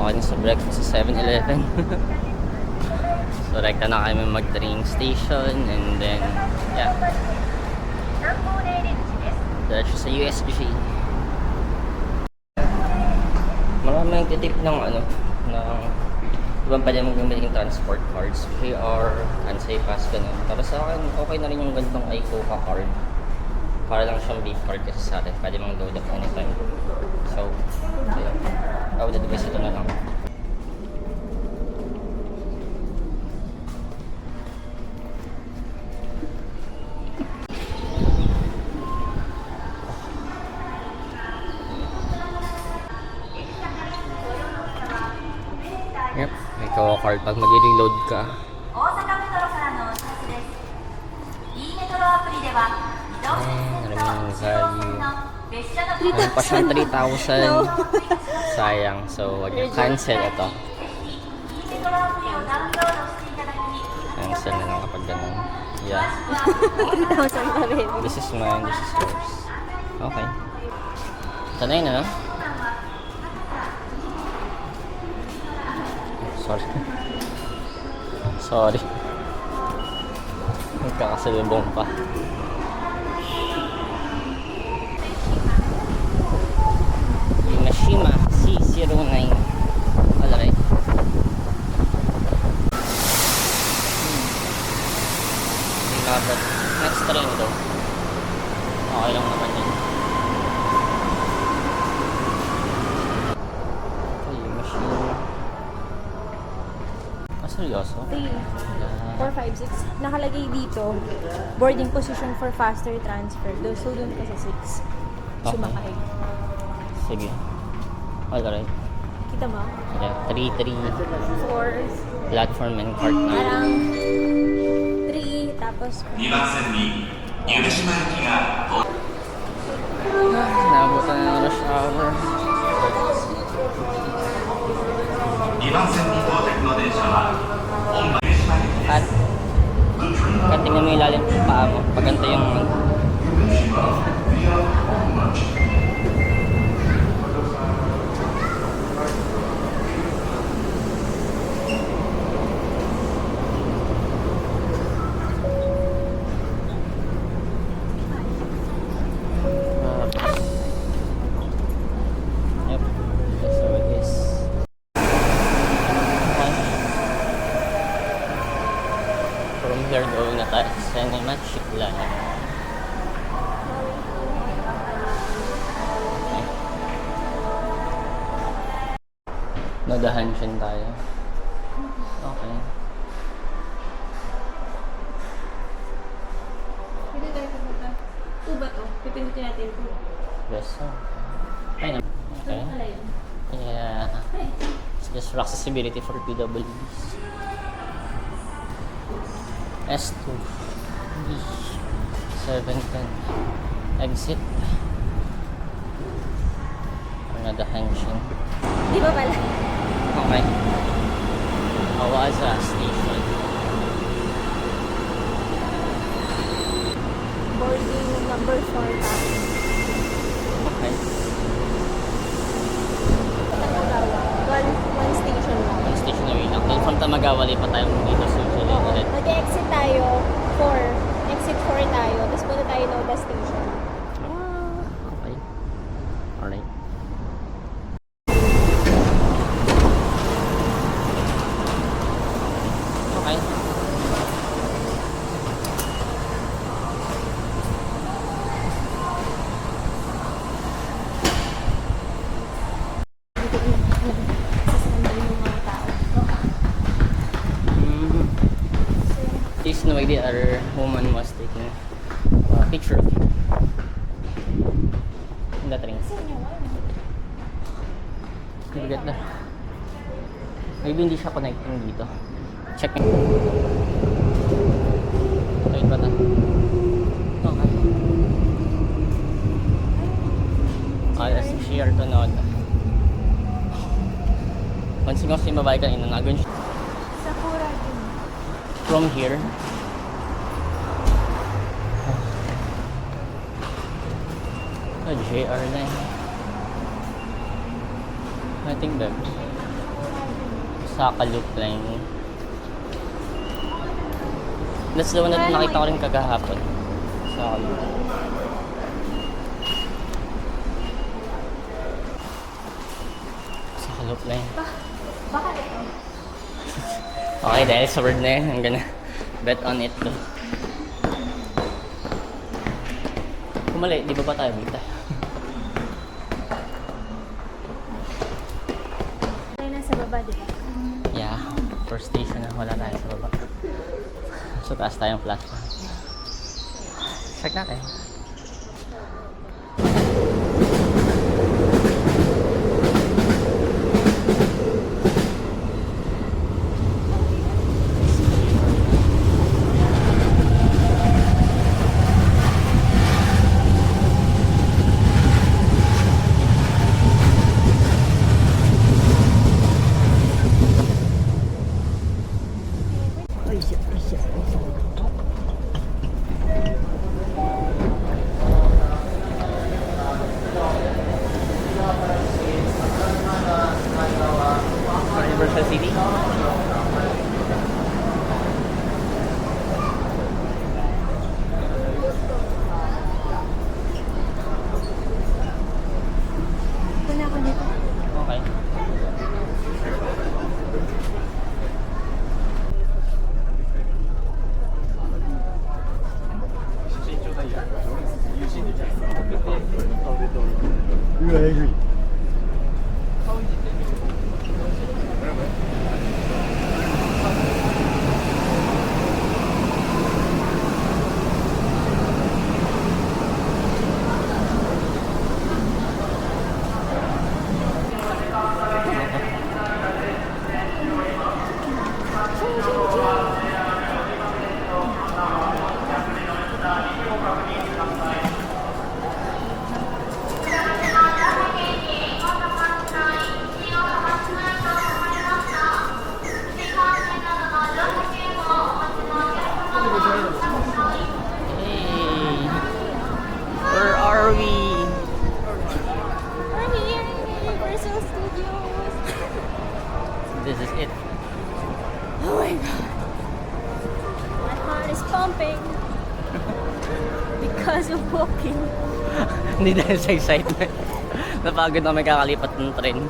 ako sa breakfast sa 7-Eleven. So, rekta na kami mag-train station and then, yeah. Diretso sa USG. Marami nagtitip ng ibang pwede mong gamitin transport cards, QR, Kansai Pass, ganun. Para sa akin, okay na rin yung ganitong iCoca card. Para lang siyang beef card kasi sa atin, pwede mong load up anytime. So, ayun. I would advise ito na lang. Yep, may Coca card pag mag-reload ka. Maraming value. Meron pa siyang 3,000. Sayang. So, wag niya cancel ito. Cancel na lang kapag ganun. Yeah. 3,000 pa rin. This is mine, this is yours. Okay. Tanay na, no? Sorry. Sorry. Magkakasalubong pa. Yamashima C09. Alright. But next train though. Okay lang naman yun. Okay, Yamashima. Seryoso? 3, 4, 5, 6. Nakalagay dito, boarding position for faster transfer. So, doon ka sa 6. Sumakay. Sige. Alright. Kita mo? Yeah, 3, 4. platform and cart na. Parang 3, tapos... 2番線に夢島駅が到。 Nabutan na ng rush hour. 2番線に到着の電車は本場夢島駅です。 At tingnan mo yung lalim ng paa mo. Paganta yung... Yep. That's how it is. From here, going na tayo sa Cinema Chiclan. Okay. Nadahanshin tayo. Okay. Pwede tayo pumunta. 2 ba to? Pipindutin natin 2. Yes, sir. Ay, na. Okay. Yeah. It's just for accessibility for PWDs. S2 B 710 exit Nadahanshin. Di ba pala? Okay. Awaza Station. Boarding number 4 tayo. Okay. Tamagawa. One station lang. Ang station na rin. Then from Tamagawa, pa tayo dito sa Usually Oo. ulit. Mag-exit tayo 4. Exit 4 tayo. Tapos punta tayo Noda Station. Okay. Alright. Okay. Sasandal yung mga tao. This no idea other woman was taking a picture of him in that ring. Forget na. Maybe hindi siya connecting dito. Check me. Wait ba na? Okay. Let's share to nod. Once nga si babae kanina, nagun siya. Sakura din. From here. JR na eh. I think that Osaka Loop Line. That's the one na nakita ko rin kagahapon. Osaka Loop. Osaka Loop Line. Baka ito. Okay, dahil sa word na yun, I'm gonna bet on it too. Kumali, di ba ba tayo bigta? Tayo nasa baba, di ba? Yeah, first station na wala tayo sa baba. So taas tayong platform. Check natin. Universal City? Punta ako dito. Okay. Hey, where are we? We're here in Universal Studios. This is it. Oh my god. My heart is pumping. Because of walking. Hindi dahil sa excitement. Napagod na may kakalipat ng train.